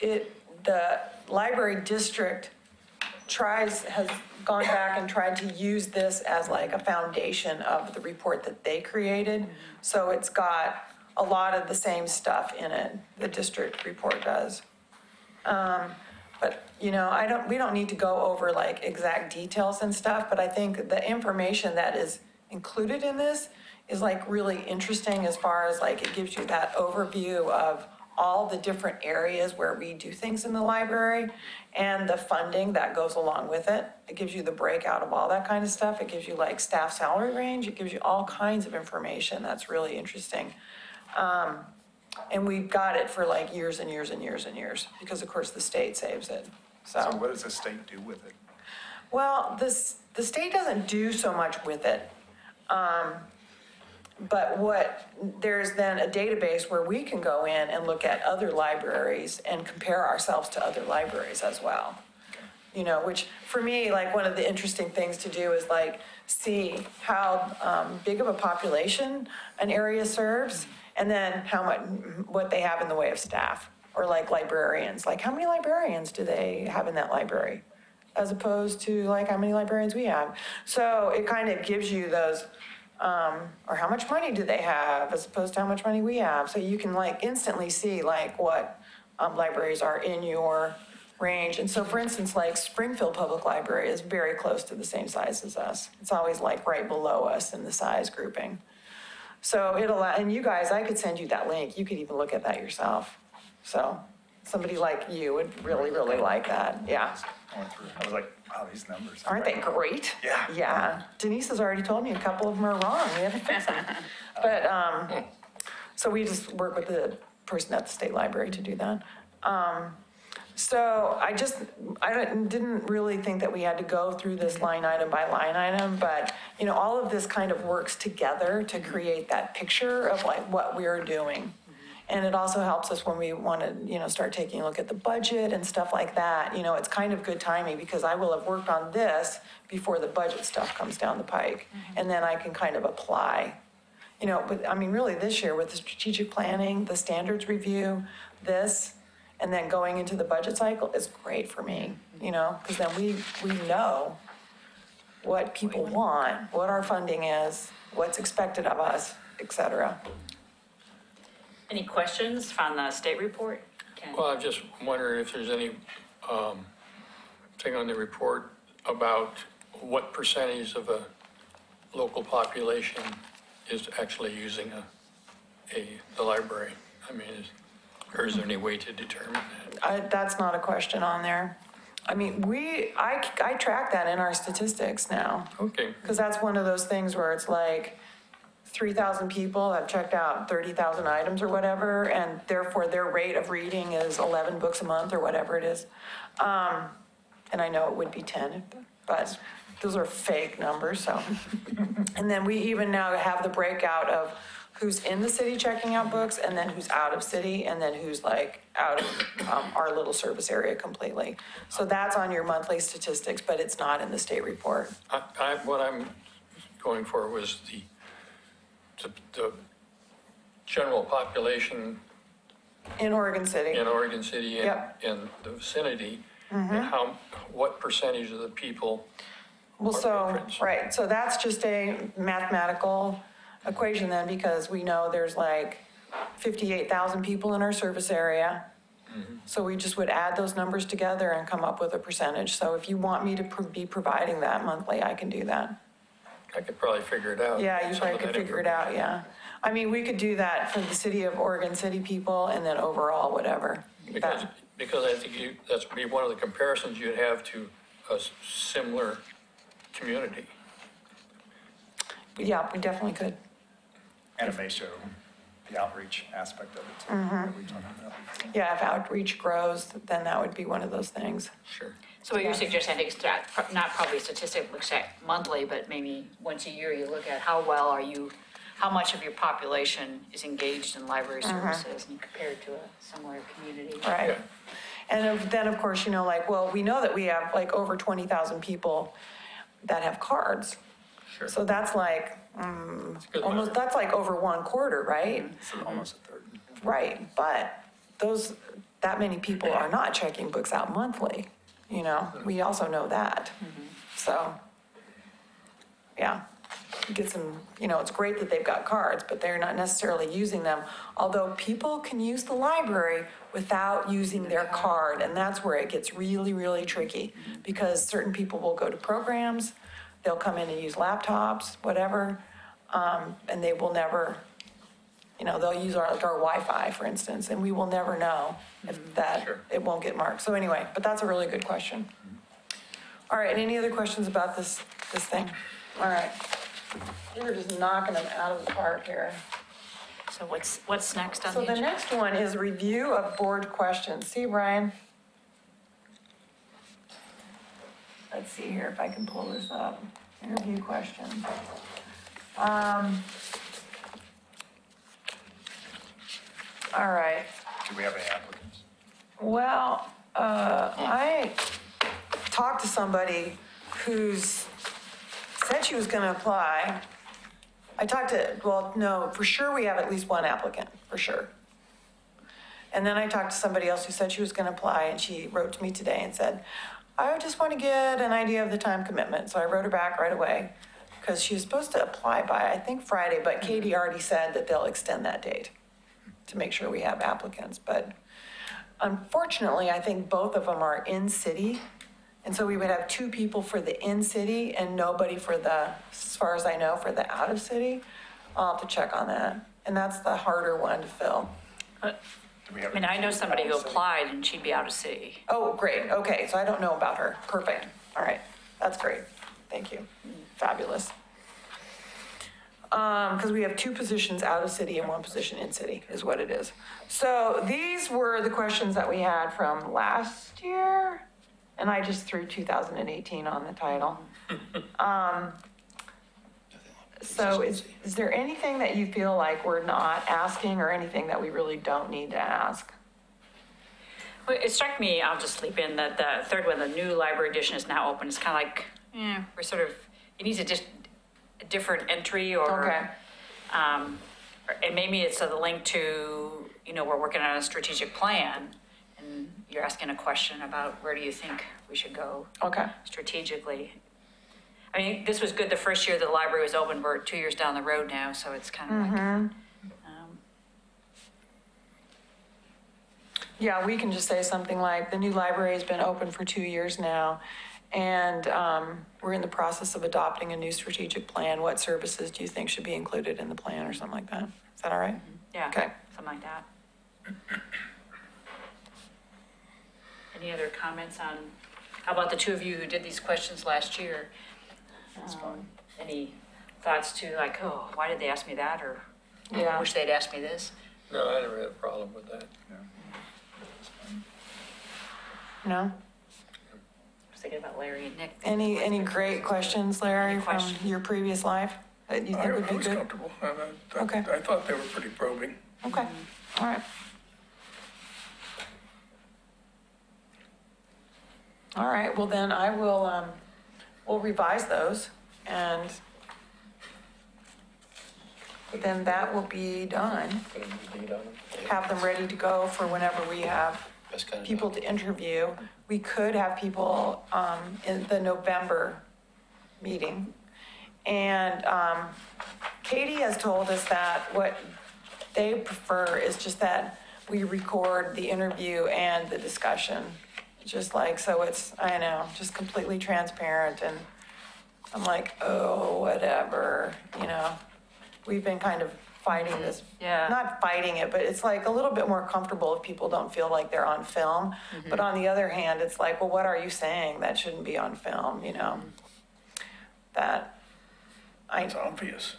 The library district has gone back and tried to use this as like a foundation of the report that they created. So it's got a lot of the same stuff in it, the district report does. But, you know, we don't need to go over like exact details and stuff, but I think the information that is included in this is like really interesting as far as like it gives you that overview of all the different areas where we do things in the library and the funding that goes along with it. It gives you the breakout of all that kind of stuff. It gives you like staff salary range. It gives you all kinds of information that's really interesting. And we've got it for like years and years and years and years because of course the state saves it. So what does the state do with it? Well, the state doesn't do so much with it. But there's then a database where we can go in and look at other libraries and compare ourselves to other libraries as well. You know, which for me, like one of the interesting things to do is like see how big of a population an area serves and then what they have in the way of staff or like librarians. Like how many librarians do they have in that library as opposed to like how many librarians we have? So it kind of gives you those or how much money do they have as opposed to how much money we have. So you can like instantly see like what libraries are in your range. And so for instance, like Springfield Public Library is very close to the same size as us. It's always like right below us in the size grouping. So and you guys, I could send you that link. You could even look at that yourself. So somebody like you would really, really like that. Yeah. I was like, wow, these numbers. Aren't they great? Yeah. Yeah. Denise has already told me a couple of them are wrong. We haven't fixed them. But, so we just work with the person at the state library to do that. So I didn't really think that we had to go through this line item by line item, but, you know, all of this kind of works together to create that picture of like what we're doing. And it also helps us when we want to, you know, start taking a look at the budget and stuff like that. You know, it's kind of good timing because I will have worked on this before the budget stuff comes down the pike. And then I can kind of apply, you know, but I mean, really this year with the strategic planning, the standards review, and then going into the budget cycle is great for me, you know, because then we know what people want, what our funding is, what's expected of us, et cetera. Any questions from the state report? Ken? Well, I'm just wondering if there's any thing on the report about what percentage of a local population is actually using the library. I mean, or is there any way to determine that? That's not a question on there. I mean, I track that in our statistics now. Okay. Because that's one of those things where it's like 3,000 people have checked out 30,000 items or whatever, and therefore their rate of reading is 11 books a month or whatever it is. And I know it would be 10, but those are fake numbers, so. And then we even now have the breakout of who's in the city checking out books and then who's out of city and then who's like out of our little service area completely. So that's on your monthly statistics, but it's not in the state report. What I'm going for was the general population In Oregon City. in Oregon City and Yep. in the vicinity, and what percentage of the people Well, are so, patrons? right, so that's just a mathematical equation then, because we know there's like 58,000 people in our service area. So we just would add those numbers together and come up with a percentage. So if you want me to be providing that monthly, I can do that. I could probably figure it out. Yeah, you some probably of could that figure it out, yeah. I mean, we could do that for the city of Oregon City people and then overall, whatever. Because I think that's be one of the comparisons you'd have to a similar community. Yeah, we definitely could. And it may show the outreach aspect of it too, that we talked about. Yeah, if outreach grows, then that would be one of those things. Sure. So what you're suggesting, I think, not probably statistic looks at monthly, but maybe once a year you look at how much of your population is engaged in library services and you compare it to a similar community. Right. Yeah. And then, of course, you know, like, well, we know that we have like over 20,000 people that have cards. Sure. So that's like, good almost, that's like over 1/4, right? So almost a third. Right, but that many people are not checking books out monthly, you know, we also know that. So, yeah, get some, it's great that they've got cards, but they're not necessarily using them. Although people can use the library without using their card, and that's where it gets really, really tricky. Because certain people will go to programs, they'll come in and use laptops, whatever, and they will never, they'll use our Wi-Fi, for instance, and we will never know if that, Sure. it won't get marked. So anyway, but that's a really good question. All right, any other questions about this thing? All right. You're just knocking them out of the park here. So what's next on So the the agenda? next one is review of board questions. See, Brian? Let's see here if I can pull this up. Interview questions. All right. Do we have any applicants? Well, I talked to somebody who's said she was going to apply. No, for sure we have at least one applicant, for sure. And then I talked to somebody else who said she was going to apply, and she wrote to me today and said, I just want to get an idea of the time commitment. So I wrote her back right away because she was supposed to apply by, I think, Friday, but Katie already said that they'll extend that date to make sure we have applicants. But unfortunately, I think both of them are in city. And so we would have 2 people for the in-city and nobody for the, as far as I know, for the out-of-city. I'll have to check on that. And that's the harder one to fill. Do we have I mean, I know somebody who out of city? applied and she'd be out of city. Oh, great, okay, so I don't know about her. Perfect, all right, that's great, thank you, fabulous. Because we have 2 positions out of city and 1 position in city, is what it is. So these were the questions that we had from last year, and I just threw 2018 on the title. So is there anything that you feel like we're not asking or anything that we really don't need to ask? Well, it struck me, I'll just leap in, that the third one, the new library edition is now open. It's kind of like, we're sort of, it needs a different entry or. Okay. And maybe it's a link to, we're working on a strategic plan and you're asking a question about where do you think we should go Okay, strategically. I mean, this was good the first year the library was open, we're 2 years down the road now, so it's kind of like. yeah, we can just say something like, the new library has been open for 2 years now, and we're in the process of adopting a new strategic plan. What services do you think should be included in the plan, or something like that? Is that all right? Yeah, Okay. something like that. Any other comments on, how about the 2 of you who did these questions last year? That's fine. Any thoughts to like, oh, why did they ask me that, or Yeah. wish they'd asked me this? No, I never had a problem with that. No? I was thinking about Larry and Nick. Any great questions, Larry, Any from questions? your previous life that you think would I be was good? comfortable. Okay. I thought they were pretty probing. Okay, all right. All right, well then I will, we'll revise those, and then that will be done. Put a new date on it. Have them ready to go for whenever we have Best kind of people to interview. We could have people in the November meeting. And Katie has told us that what they prefer is just that we record the interview and the discussion. Just like, so it's, I know, just completely transparent. And I'm like, oh, whatever, We've been kind of fighting this. Yeah. Not fighting it, but it's like a little bit more comfortable if people don't feel like they're on film. But on the other hand, it's like, well, what are you saying that shouldn't be on film, That It's obvious.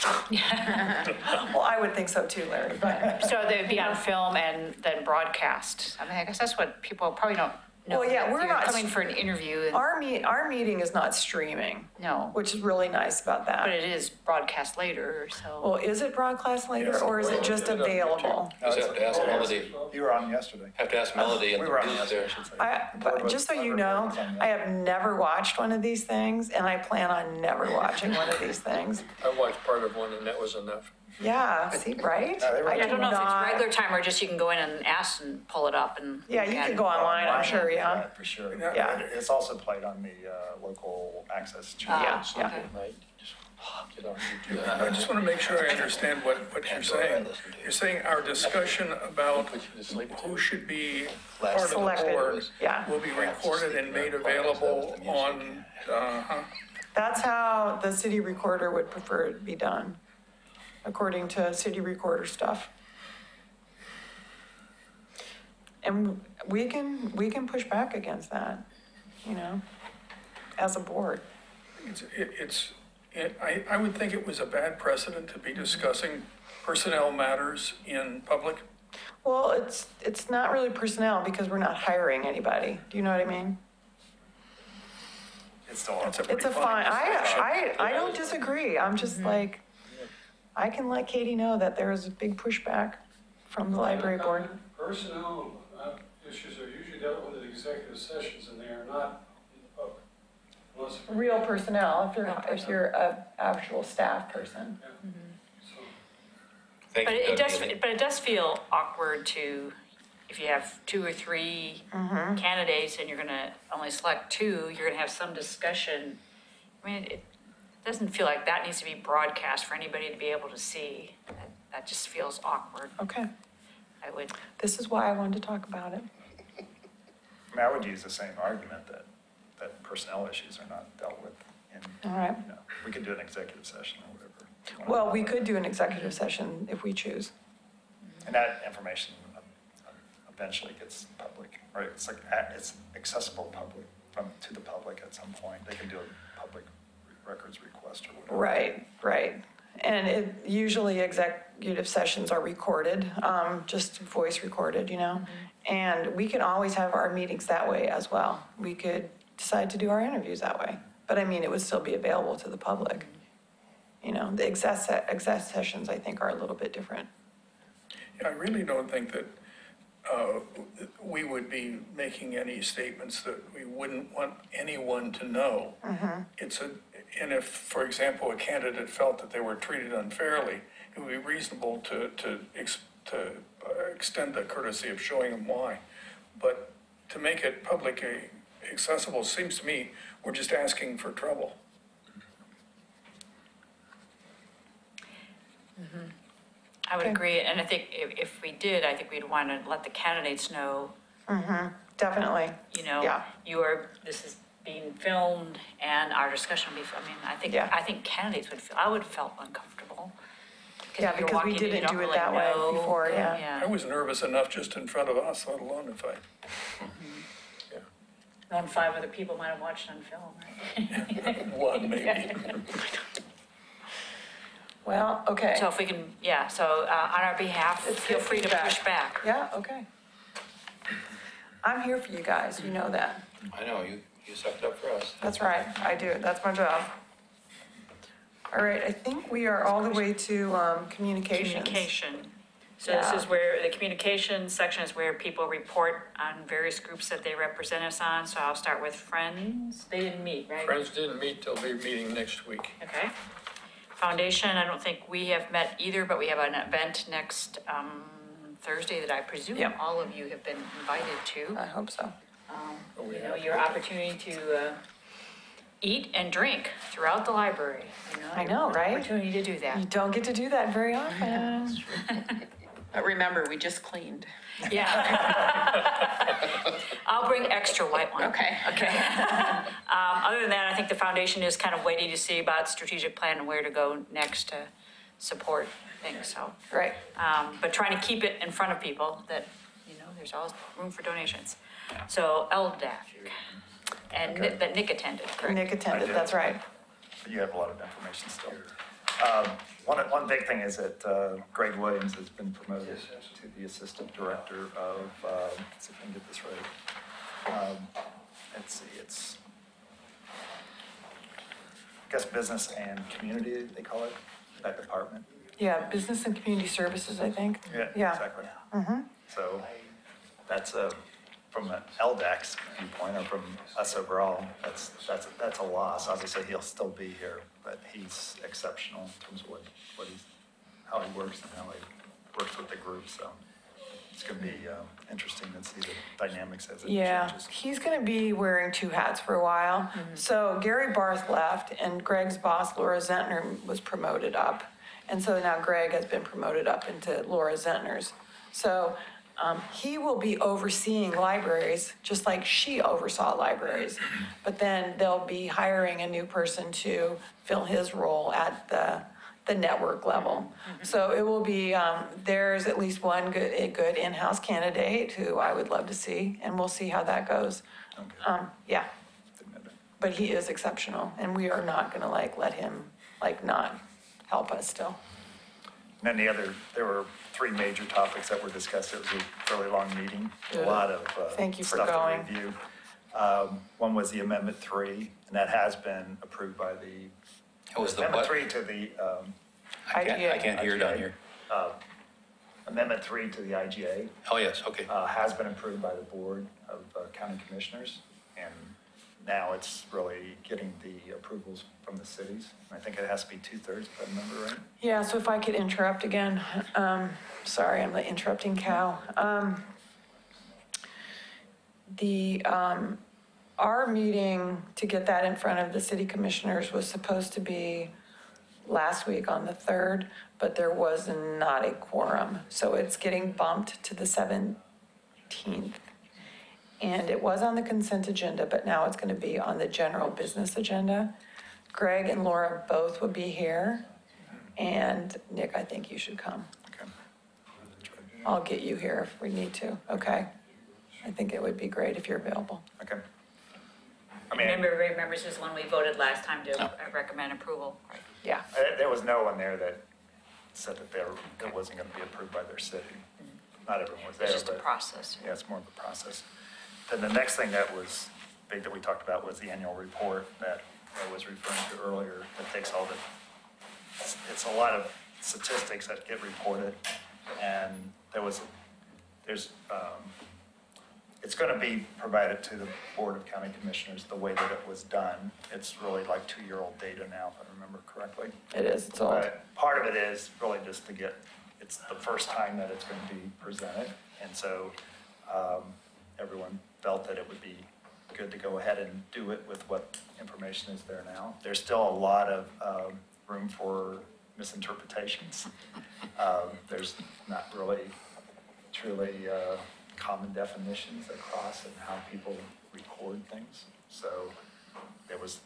well, I would think so too, Larry, but So they'd be on film and then broadcast. I mean, I guess that's what people probably don't know Well, yeah, that we're you're not- coming for an interview. And, Our meeting is not streaming, no, which is really nice about but that. it is broadcast later, so. Well, is it broadcast later Yes. or is it just available? Just have to ask Melody, You were on yesterday. have to ask Melody and We the were on booth yesterday, I there. should say. But just so you know, I have never watched one of these things and I plan on never watching one of these things. I watched part of one and that was enough. Yeah, see, right? No, they were- I don't know if it's not- regular time or just you can go in and ask and pull it up and. Yeah, look you at could it. go online, I'm sure, yeah. For sure. Yeah. It's also played on the local access channel. Yeah, Ah, yeah. okay. Right? Just get on YouTube. I just want to make sure I understand what you're saying. You're saying our discussion about Put you to sleep who too. should be part of the Selected, board yeah. will be recorded and made available on, That's how the city recorder would prefer it be done, according to city recorder stuff. And we can push back against that, you know, as a board. I would think it was a bad precedent to be discussing personnel matters in public. Well, it's not really personnel because we're not hiring anybody. Do you know what I mean? It's still. It's a It's a pretty fine, discussion. I don't disagree. I'm just like, I can let Katie know that there is a big pushback from the library board. Personnel issues are usually dealt with in executive sessions, and they are not in the public. Unless- Real personnel, if you're a actual staff person. so- Thank But you, it does, Doug. but it does feel awkward to, if you have 2 or 3 candidates and you're gonna only select 2, you're gonna have some discussion. I mean, it doesn't feel like that needs to be broadcast for anybody to be able to see. That just feels awkward. Okay, I would, this is why I wanted to talk about it. I mean, I would use the same argument that personnel issues are not dealt with in, All right. you know, we could do an executive session or whatever. Well, we could do an executive session if we choose. And that information eventually gets public, or it's like, it's accessible to the public at some point. They can do a public records request or whatever. Right. And usually executive sessions are recorded, just voice recorded, you know? And we can always have our meetings that way as well. We could decide to do our interviews that way. But I mean, it would still be available to the public. You know, the exec sessions, I think, are a little bit different. Yeah, I really don't think that we would be making any statements that we wouldn't want anyone to know. And if, for example, a candidate felt that they were treated unfairly, it would be reasonable to extend the courtesy of showing them why. But to make it publicly accessible seems to me we're just asking for trouble. I would Okay. agree, and I think if we did, I think we'd want to let the candidates know, Definitely. you know, Yeah. this is being filmed and our discussion will be, I mean, Yeah. I think candidates would feel, I would felt uncomfortable. Yeah, if you're because we walking in, you didn't don't do it really that way know. before, yeah. I was nervous enough just in front of us, let alone if I, Knowing 5 other people might have watched on film, right? one maybe. Well, okay. So if we can, yeah, so on our behalf, It's feel good free to feedback. push back. Yeah, okay. I'm here for you guys, you know that. I know, you sucked up for us. That's right, I do, that's my job. All right, I think we are all the way to communications. Communication. So this is Yeah. where, the communication section is where people report on various groups that they represent us on. So I'll start with Friends. They didn't meet, right? Friends didn't meet, they'll be meeting next week. Okay. Foundation, I don't think we have met either, but we have an event next Thursday that I presume Yep. all of you have been invited to. I hope so. You know, your opportunity to eat and drink throughout the library. You know, I know, your right? Opportunity to do that. You don't get to do that very often. But remember, we just cleaned. Yeah. I'll bring extra white wine. Okay. Okay. Other than that, I think the foundation is kind of waiting to see about strategic plan and where to go next to support things, so. Right. But trying to keep it in front of people that, you know, there's always room for donations. So LDAC, and that Nick attended, correct? Nick attended, that's right. But you have a lot of information still. One big thing is that Greg Williams has been promoted to the Assistant Director of, let's see if I can get this right, Let's see, it's, I guess, business and community, they call it, that department. Yeah, business and community services, I think. Yeah, exactly. So that's from an LDAC's viewpoint, or from us overall, that's a loss. Obviously, he'll still be here, but he's exceptional in terms of what he's, how he works and how he works with the group, so it's gonna be interesting to see the dynamics as it Yeah, changes. he's going to be wearing two hats for a while. So Gary Barth left, and Greg's boss, Laura Zentner, was promoted up. And so now Greg has been promoted up into Laura Zentner's. So he will be overseeing libraries, just like she oversaw libraries. But then they'll be hiring a new person to fill his role at the network level. So it will be, there's at least one good in-house candidate who I would love to see, and we'll see how that goes. Okay. Yeah, but he is exceptional, and we are not gonna let him not help us still. And then there were 3 major topics that were discussed. It was a fairly long meeting, a lot of Thank you for stuff going. to review. One was the Amendment 3, and that has been approved by the. It was the Amendment what? 3 to the, I can't hear it on here. Amendment 3 to the IGA Oh, yes, okay. has been approved by the Board of County Commissioners, and now it's really getting the approvals from the cities. And I think it has to be 2/3, if I remember right. Yeah, so if I could interrupt again, sorry, I'm the interrupting cow. Our meeting to get that in front of the city commissioners was supposed to be last week on the 3rd, but there was not a quorum. So it's getting bumped to the 17th. And it was on the consent agenda, but now it's going to be on the general business agenda. Greg and Laura both would be here. And Nick, I think you should come. Okay. I'll get you here if we need to, okay? I think it would be great if you're available. Okay. I mean, Everybody remembers this one we voted last time to recommend approval. Right. Yeah, there was no one there that said that it wasn't going to be approved by their city. Not everyone was there, It's just a but process. yeah, it's more of a process. Then the next thing that was big that we talked about was the annual report that I was referring to earlier. That takes all it's a lot of statistics that get reported, and it's going to be provided to the Board of County Commissioners the way that it was done. It's really like 2-year-old data now, if I remember correctly. it is, it's old. But part of it is really just to it's the first time that it's going to be presented. And so everyone felt that it would be good to go ahead and do it with what information is there now. There's still a lot of room for misinterpretations. There's not really truly common definitions across and how people record things. So there was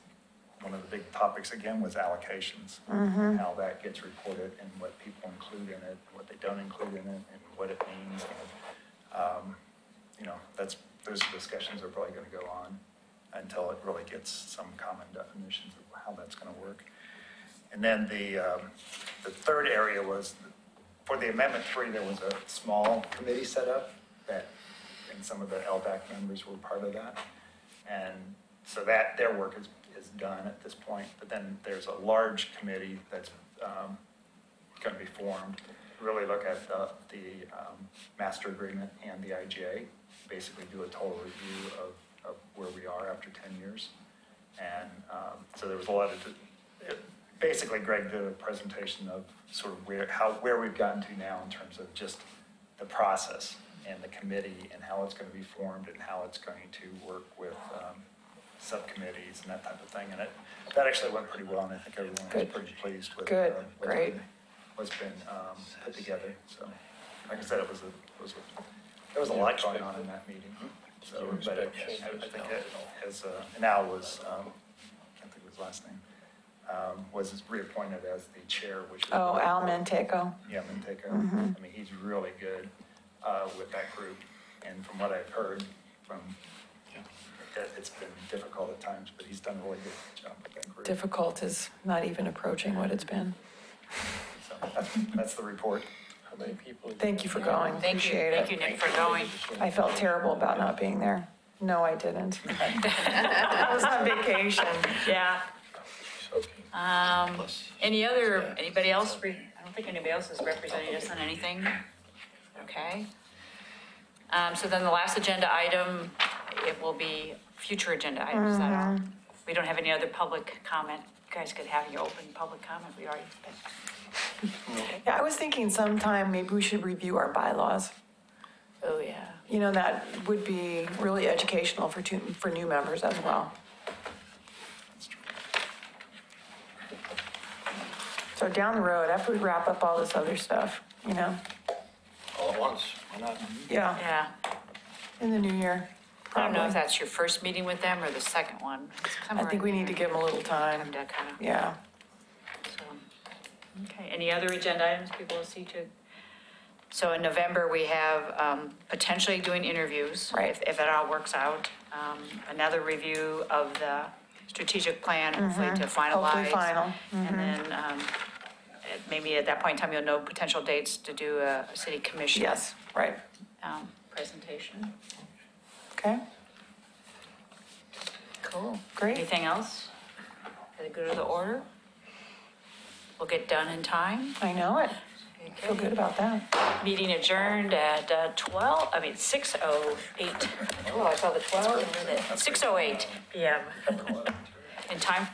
one of the big topics again was allocations, how that gets reported and what people include in it, what they don't include in it, and what it means. And, those discussions are probably going to go on until it really gets some common definitions of how that's going to work. And then the third area was for the Amendment 3. There was a small committee set up and some of the LDAC members were part of that, and so that their work is done at this point. But then there's a large committee that's going to be formed to really look at the master agreement and the IGA, basically do a total review of where we are after 10 years. And so there was a lot of, basically Greg did a presentation of sort of where we've gotten to now in terms of just the process and the committee and how it's going to be formed and how it's going to work with subcommittees and that type of thing. And that actually went pretty well, and I think everyone was pretty pleased with what's been put together. So, like I said, there was a lot going on in that meeting. So, but I think it has, and Al was, I can't think of his last name, was reappointed as the chair, which is. Oh, Al Manteco. Yeah, Manteco. I mean, he's really good with that group. And from what I've heard it's been difficult at times, but he's done a really good job with that group. Difficult is not even approaching what it's been. So that's the report. Thank you for going. Thank you. Appreciate it. Thank you, Nick, for going. I felt terrible about not being there. No, I didn't. I was on vacation. Yeah. Okay. Anybody else? I don't think anybody else is representing us on anything. Okay. So then the last agenda item, it will be future agenda items that are, we don't have any other public comment. You guys could have your open public comment. We already, Yeah, I was thinking sometime maybe we should review our bylaws. oh, yeah. You know, that would be really educational for new members as well. So down the road, after we wrap up all this other stuff, you know, All at once, why not? yeah, Yeah. in the new year, I don't know if probably. that's your first meeting with them or the second one. I think we need to give them a little time. To kind of, Yeah, so, okay, any other agenda items people will see to? So in November, we have potentially doing interviews. Right. If it all works out. Another review of the strategic plan, hopefully to finalize. hopefully final. And then maybe at that point in time, you'll know potential dates to do a city commission. Yes, right, Presentation. okay, Cool. Great. Anything else? For the good of the order? We'll get done in time. I know it. Feel good about that. Meeting adjourned at 6:08. Oh, I saw the 12. 6:08 PM. In time